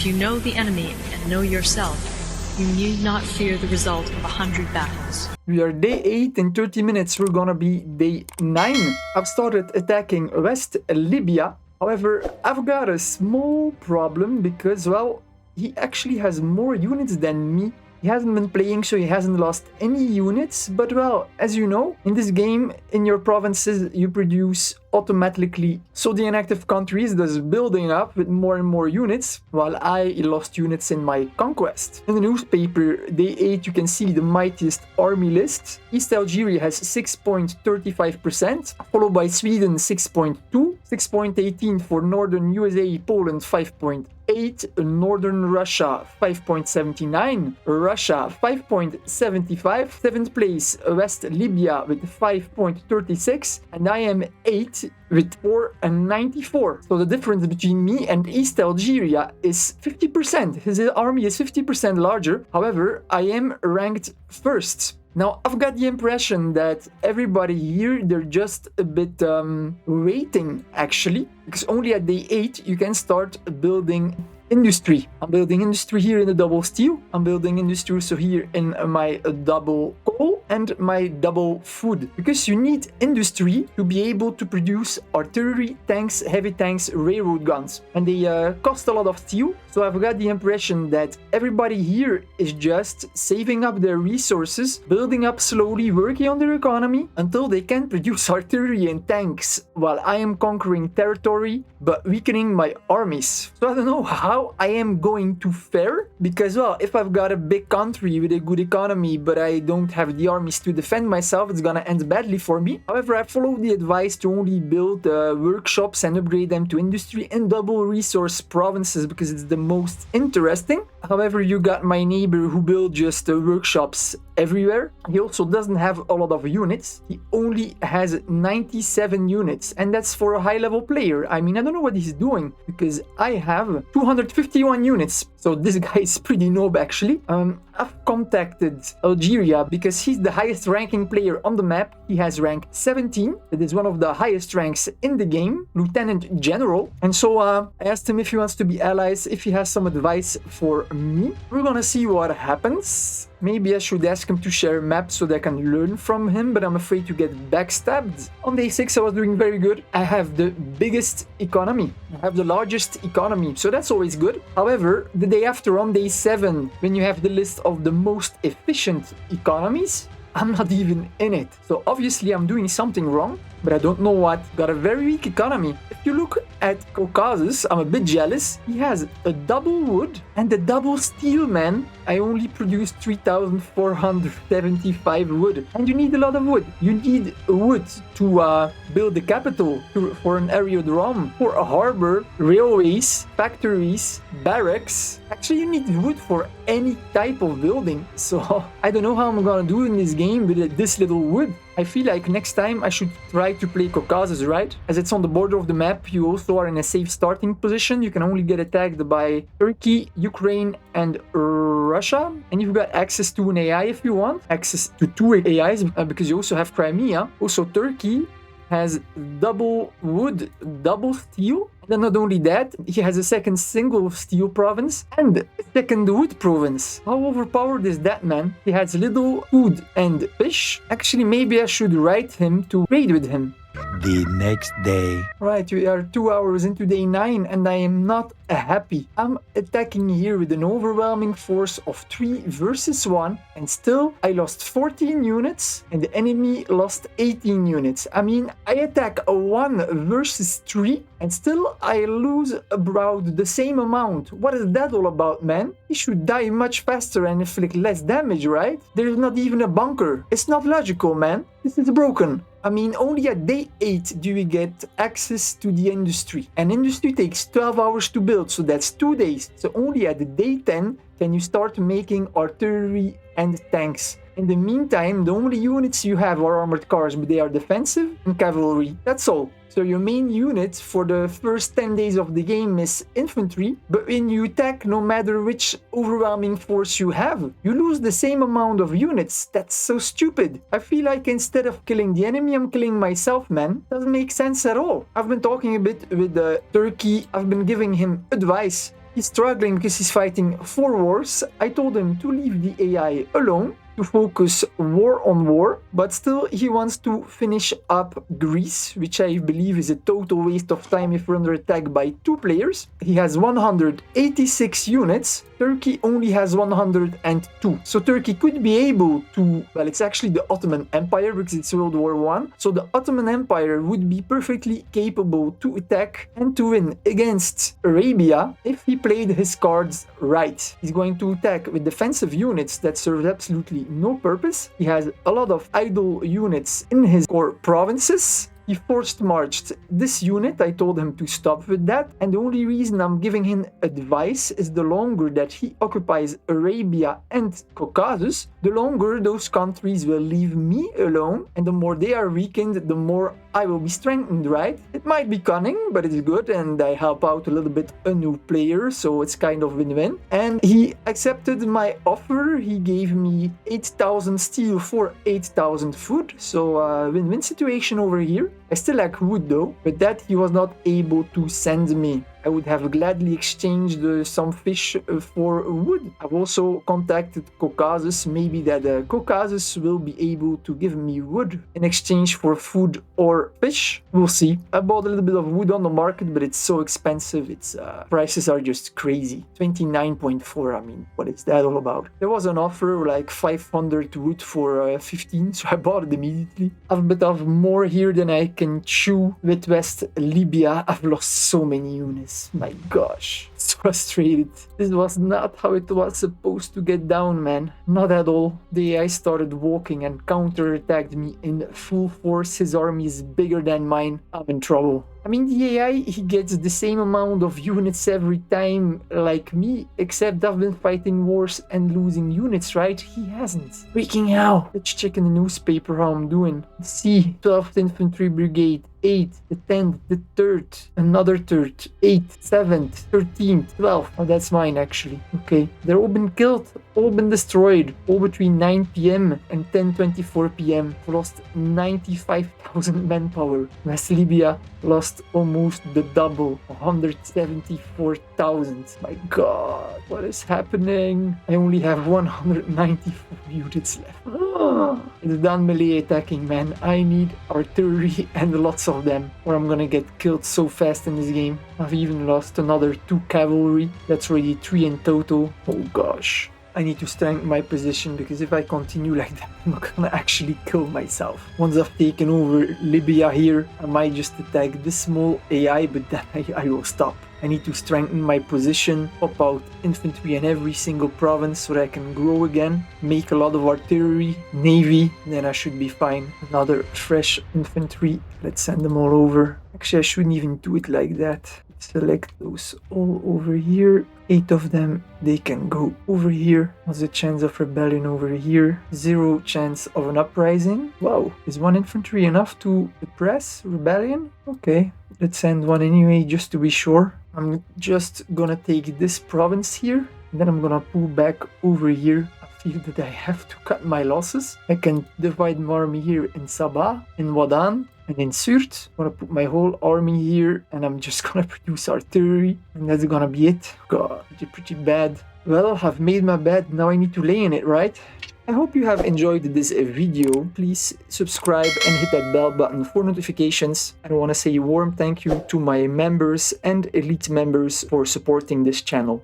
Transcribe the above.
If you know the enemy and know yourself, you need not fear the result of 100 battles. We are day 8. In 30 minutes we're gonna be day 9. I've started attacking West Libya. However, I've got a small problem because, well, he actually has more units than me. He hasn't been playing, so he hasn't lost any units. But, well, as you know, in this game, in your provinces, you produce automatically. So the inactive countries is building up with more and more units, while I lost units in my conquest. In the newspaper, day 8, you can see the mightiest army list. East Algeria has 6.35%, followed by Sweden 6.2, 6.18 for Northern USA, Poland 5.8, Northern Russia 5.79, Russia 5.75, 7th place West Libya with 5.36, and I am 8 with 4.94. So the difference between me and East Algeria is 50%. His army is 50% larger. However, I am ranked first. Now, I've got the impression that everybody here, they're just a bit waiting, actually, because only at day 8 you can start building industry. I'm building industry here in the double steel. I'm building industry also here in my double coal and my double food. Because you need industry to be able to produce artillery, tanks, heavy tanks, railroad guns. And they cost a lot of steel. So I've got the impression that everybody here is just saving up their resources, building up slowly, working on their economy until they can produce artillery and tanks, while I am conquering territory but weakening my armies. So I don't know how I am going to fare, because, well, if I've got a big country with a good economy but I don't have the armies to defend myself, it's gonna end badly for me. However, I follow the advice to only build workshops and upgrade them to industry in double resource provinces because it's the most interesting. However, you got my neighbor who built just workshops everywhere. He also doesn't have a lot of units. He only has 97 units, and that's for a high-level player. I mean, I don't know what he's doing because I have 251 units. So this guy is pretty noob, actually. I've contacted Algeria because he's the highest ranking player on the map. He has rank 17. That is one of the highest ranks in the game, Lieutenant General. And so I asked him if he wants to be allies, if he has some advice for me. We're gonna see what happens. Maybe I should ask him to share maps so that I can learn from him, but I'm afraid to get backstabbed. On day 6, I was doing very good. I have the biggest economy. I have the largest economy, so that's always good. However, the day after, on day 7, when you have the list of the most efficient economies, I'm not even in it. So obviously I'm doing something wrong, but I don't know what. Got a very weak economy. If you look at Caucasus, I'm a bit jealous. He has a double wood and a double steel, man. I only produced 3,475 wood. And you need a lot of wood. You need wood to build the capital, for an aerodrome, for a harbor, railways, factories, barracks. Actually, you need wood for any type of building. So I don't know how I'm gonna do in this game with this little wood. I feel like next time I should try to play Caucasus, right? As it's on the border of the map, you also are in a safe starting position. You can only get attacked by Turkey, Ukraine, and Russia. And you've got access to an AI if you want. Access to 2 AIs because you also have Crimea. Also, Turkey has double wood, double steel. And then not only that, he has a second single steel province and a second wood province. How overpowered is that, man? He has little food and fish. Actually, maybe I should write him to trade with him. The next day. Right, we are 2 hours into day 9 and I am not happy. I'm attacking here with an overwhelming force of 3 versus 1 and still I lost 14 units and the enemy lost 18 units. I mean, I attack a 1 versus 3 and still I lose about the same amount. What is that all about, man? He should die much faster and inflict less damage, right? There's not even a bunker. It's not logical, man. This is broken. I mean, only at day 8 do we get access to the industry. And industry takes 12 hours to build, so that's 2 days. So only at day 10 can you start making artillery and tanks. In the meantime, the only units you have are armored cars, but they are defensive and cavalry. That's all. So your main unit for the first 10 days of the game is infantry, but when you attack, no matter which overwhelming force you have, you lose the same amount of units. That's so stupid. I feel like instead of killing the enemy, I'm killing myself, man. Doesn't make sense at all. I've been talking a bit with Turkey. I've been giving him advice. He's struggling because he's fighting 4 wars. I told him to leave the AI alone, to focus war on war, but still he wants to finish up Greece, which I believe is a total waste of time if we're under attack by 2 players. He has 186 units. Turkey only has 102. So Turkey could be able to, well, it's actually the Ottoman Empire because it's World War I. So the Ottoman Empire would be perfectly capable to attack and to win against Arabia if he played his cards right. He's going to attack with defensive units that serve absolutely no purpose. He has a lot of idle units in his core provinces. He forced marched this unit. I told him to stop with that. And the only reason I'm giving him advice is the longer that he occupies Arabia and Caucasus, the longer those countries will leave me alone. And the more they are weakened, the more I will be strengthened, right? It might be cunning, but it's good. And I help out a little bit a new player. So it's kind of win-win. And he accepted my offer. He gave me 8,000 steel for 8,000 food. So win-win situation over here. I still lack wood though, but that he was not able to send me. I would have gladly exchanged some fish for wood. I've also contacted Caucasus. Maybe that Caucasus will be able to give me wood in exchange for food or fish. We'll see. I bought a little bit of wood on the market, but it's so expensive. Its prices are just crazy. 29.4. I mean, what is that all about? There was an offer like 500 wood for 15, so I bought it immediately. I have a bit of more here than I can chew. With West Libya, I've lost so many units. My gosh, it's frustrated. This was not how it was supposed to get down, man. Not at all. The AI started walking and counterattacked me in full force. His army is bigger than mine. I'm in trouble. I mean, the AI, he gets the same amount of units every time like me, except I've been fighting wars and losing units, right? He hasn't. Freaking hell. Let's check in the newspaper how I'm doing. See, 12th Infantry Brigade, 8th, the 10th, the 3rd, another 3rd, 8th, 7th, 13th, 12th. Oh, that's mine actually. Okay. They're all been killed, all been destroyed, all between 9 p.m. and 10:24 p.m. Lost 95,000 manpower. West Libya lost almost the double, 174,000. My god, what is happening? I only have 194 units left. It's done melee attacking, man. I need artillery and lots of them, or I'm gonna get killed so fast in this game. I've even lost another 2 cavalry. That's already 3 in total. Oh gosh. I need to strengthen my position because if I continue like that, I'm not gonna actually kill myself. Once I've taken over Libya here, I might just attack this small AI, but then I will stop. I need to strengthen my position, pop out infantry in every single province so that I can grow again, make a lot of artillery, navy, then I should be fine. Another fresh infantry. Let's send them all over. Actually, I shouldn't even do it like that. Select those all over here. 8 of them, they can go over here. What's the chance of rebellion over here? 0 chance of an uprising. Wow, is 1 infantry enough to suppress rebellion? Okay, let's send 1 anyway just to be sure. I'm just gonna take this province here, and then I'm gonna pull back over here. I feel that I have to cut my losses. I can divide my army here in Sabah, in Wadan, and in Surt. I'm gonna put my whole army here, and I'm just gonna produce artillery, and that's gonna be it. God, pretty bad. Well, I've made my bed, now I need to lay in it, right? I hope you have enjoyed this video. Please subscribe and hit that bell button for notifications. I want to say a warm thank you to my members and elite members for supporting this channel.